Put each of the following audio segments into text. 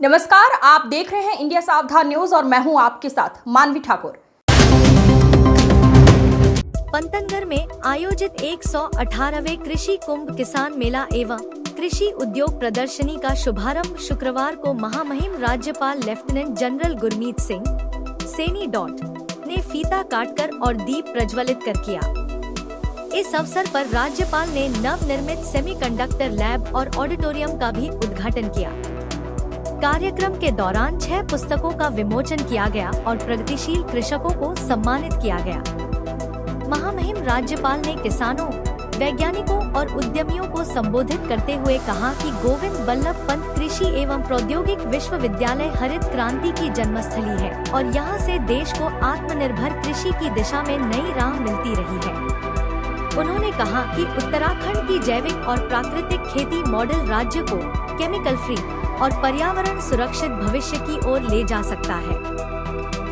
नमस्कार, आप देख रहे हैं इंडिया सावधान न्यूज और मैं हूं आपके साथ मानवी ठाकुर। पंतनगर में आयोजित 118वें कृषि कुंभ किसान मेला एवं कृषि उद्योग प्रदर्शनी का शुभारंभ शुक्रवार को महामहिम राज्यपाल लेफ्टिनेंट जनरल गुरमीत सिंह सैनी ने फीता काटकर और दीप प्रज्वलित कर किया। इस अवसर पर राज्यपाल ने नव निर्मित सेमीकंडक्टर लैब और ऑडिटोरियम का भी उद्घाटन किया। कार्यक्रम के दौरान 6 पुस्तकों का विमोचन किया गया और प्रगतिशील कृषकों को सम्मानित किया गया। महामहिम राज्यपाल ने किसानों, वैज्ञानिकों और उद्यमियों को संबोधित करते हुए कहा कि गोविंद बल्लभ पंत कृषि एवं प्रौद्योगिक विश्वविद्यालय हरित क्रांति की जन्मस्थली है और यहाँ से देश को आत्मनिर्भर कृषि की दिशा में नई राह मिलती रही है। उन्होंने कहा कि उत्तराखंड की जैविक और प्राकृतिक खेती मॉडल राज्य को केमिकल फ्री और पर्यावरण सुरक्षित भविष्य की ओर ले जा सकता है।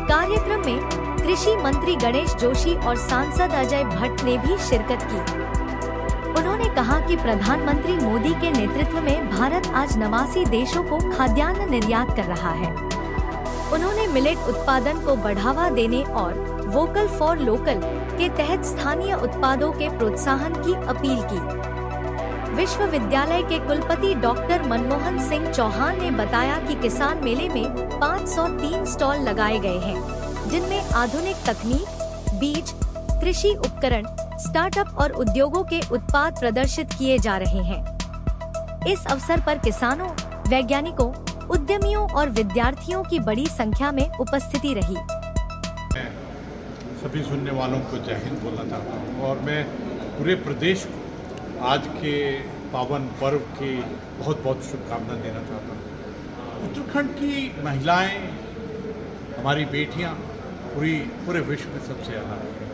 कार्यक्रम में कृषि मंत्री गणेश जोशी और सांसद अजय भट्ट ने भी शिरकत की। उन्होंने कहा कि प्रधानमंत्री मोदी के नेतृत्व में भारत आज 89 देशों को खाद्यान्न निर्यात कर रहा है। उन्होंने मिलेट उत्पादन को बढ़ावा देने और वोकल फॉर लोकल के तहत स्थानीय उत्पादों के प्रोत्साहन की अपील की। विश्वविद्यालय के कुलपति डॉक्टर मनमोहन सिंह चौहान ने बताया कि किसान मेले में 503 स्टॉल लगाए गए हैं, जिनमें आधुनिक तकनीक, बीज, कृषि उपकरण, स्टार्टअप और उद्योगों के उत्पाद प्रदर्शित किए जा रहे हैं। इस अवसर पर किसानों, वैज्ञानिकों, उद्यमियों और विद्यार्थियों की बड़ी संख्या में उपस्थिति रही। सभी सुनने वालों को जय हिंद बोलना चाहता हूँ और मैं पूरे प्रदेश को आज के पावन पर्व की बहुत बहुत शुभकामनाएं देना चाहता हूँ। उत्तराखंड की महिलाएं, हमारी बेटियाँ पूरे विश्व में सबसे अलग हैं।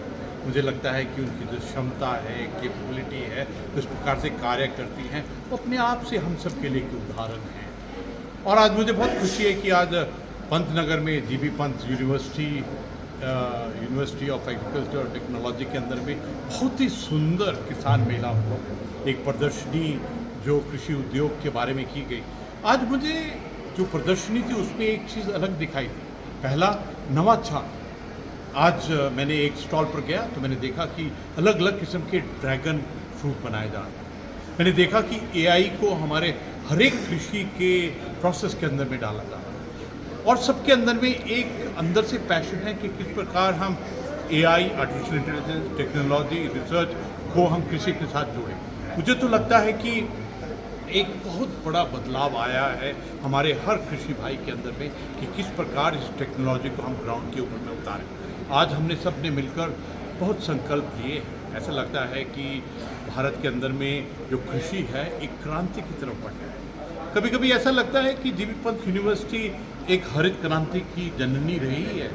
मुझे लगता है कि उनकी जो क्षमता है, कैपेबिलिटी है, जिस प्रकार से कार्य करती हैं, वो अपने आप से हम सब के लिए एक उदाहरण है। और आज मुझे बहुत खुशी है कि आज पंतनगर में GB Pant university of agriculture और टेक्नोलॉजी के अंदर में बहुत ही सुंदर किसान मेला हुआ, एक प्रदर्शनी जो कृषि उद्योग के बारे में की गई। आज मुझे जो प्रदर्शनी थी उसमें एक चीज़ अलग दिखाई दी। पहला, नवाचार। आज मैंने एक स्टॉल पर गया तो मैंने देखा कि अलग अलग किस्म के ड्रैगन फ्रूट बनाए जा रहे हैं। मैंने देखा कि एआई को हमारे हर एक कृषि के प्रोसेस के अंदर में डाला जा रहा है और सबके अंदर में एक अंदर से पैशन है कि किस प्रकार हम AI, artificial intelligence, technology, research को हम कृषि के साथ जोड़ें। मुझे तो लगता है कि एक बहुत बड़ा बदलाव आया है हमारे हर कृषि भाई के अंदर में कि किस प्रकार इस टेक्नोलॉजी को हम ग्राउंड के ऊपर में उतारें। आज हमने सब ने मिलकर बहुत संकल्प लिए। ऐसा लगता है कि भारत के अंदर में जो कृषि है एक क्रांति की तरफ बढ़ रहा है। कभी कभी ऐसा लगता है कि जीबी पंत यूनिवर्सिटी एक हरित क्रांति की जननी रही है।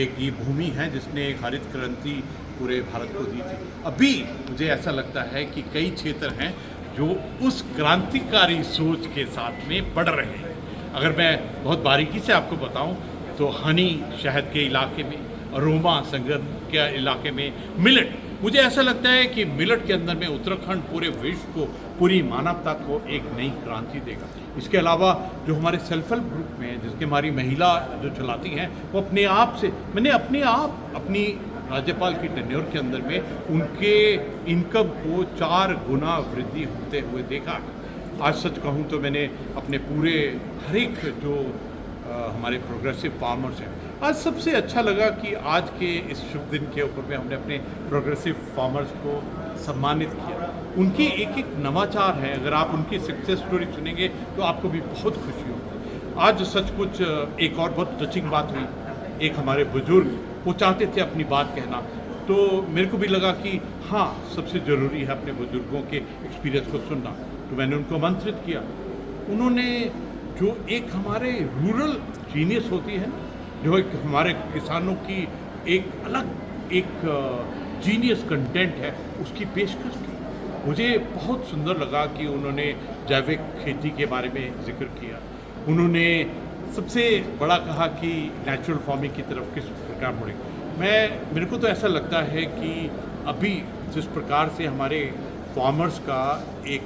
एक ये भूमि है जिसने एक हरित क्रांति पूरे भारत को दी थी। अभी मुझे ऐसा लगता है कि कई क्षेत्र हैं जो उस क्रांतिकारी सोच के साथ में बढ़ रहे हैं। अगर मैं बहुत बारीकी से आपको बताऊं तो हनी, शहद के इलाके में, अरोमा, संगंध के इलाके में, मिलेट, मुझे ऐसा लगता है कि मिलेट के अंदर में उत्तराखंड पूरे विश्व को, पूरी मानवता को एक नई क्रांति देगा। इसके अलावा जो हमारे सेल्फ हेल्प ग्रुप में जिसके हमारी महिला जो चलाती हैं वो अपने आप से, मैंने अपनी राज्यपाल की टेन्योर के अंदर में उनके इनकम को 4 गुना वृद्धि होते हुए देखा। आज सच कहूँ तो मैंने अपने पूरे हर एक जो हमारे प्रोग्रेसिव फार्मर्स हैं, आज सबसे अच्छा लगा कि आज के इस शुभ दिन के ऊपर में हमने अपने प्रोग्रेसिव फार्मर्स को सम्मानित किया। उनकी एक एक नवाचार है। अगर आप उनकी सक्सेस स्टोरी सुनेंगे तो आपको भी बहुत खुशी होगी। आज सचमुच एक और बहुत टचिंग बात हुई। एक हमारे बुजुर्ग वो चाहते थे अपनी बात कहना, तो मेरे को भी लगा कि हाँ, सबसे ज़रूरी है अपने बुजुर्गों के एक्सपीरियंस को सुनना। तो मैंने उनको आमंत्रित किया। उन्होंने जो एक हमारे रूरल जीनियस होती है, जो एक हमारे किसानों की एक अलग एक जीनियस कंटेंट है, उसकी पेशकश की। मुझे बहुत सुंदर लगा कि उन्होंने जैविक खेती के बारे में जिक्र किया। उन्होंने सबसे बड़ा कहा कि नेचुरल फार्मिंग की तरफ किस प्रकार मुड़े। मेरे को तो ऐसा लगता है कि अभी जिस प्रकार से हमारे फार्मर्स का एक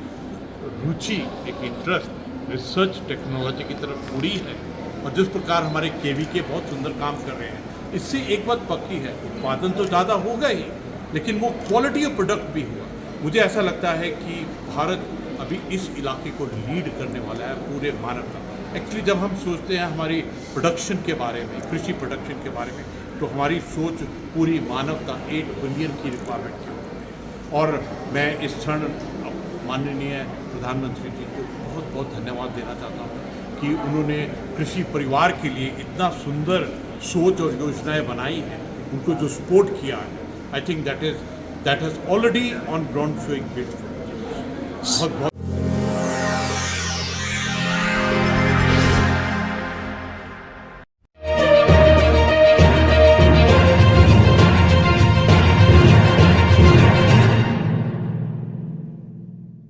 रुचि, एक इंटरेस्ट रिसर्च टेक्नोलॉजी की तरफ मुड़ी है और जिस प्रकार हमारे केवीके बहुत सुंदर काम कर रहे हैं, इससे एक बात पक्की है, उत्पादन तो ज़्यादा होगा ही, लेकिन वो क्वालिटी ऑफ प्रोडक्ट भी हुआ। मुझे ऐसा लगता है कि भारत अभी इस इलाके को लीड करने वाला है पूरे मानव का। एक्चुअली जब हम सोचते हैं हमारी प्रोडक्शन के बारे में, कृषि प्रोडक्शन के बारे में, तो हमारी सोच पूरी मानवता 8 बिलियन की रिक्वायरमेंट की होती है। और मैं इस क्षण माननीय प्रधानमंत्री जी को बहुत बहुत धन्यवाद देना चाहता हूँ कि उन्होंने कृषि परिवार के लिए इतना सुंदर सोच और योजनाएं बनाई हैं, उनको जो सपोर्ट किया है, I think that has already on ground showing great. बहुत बहुत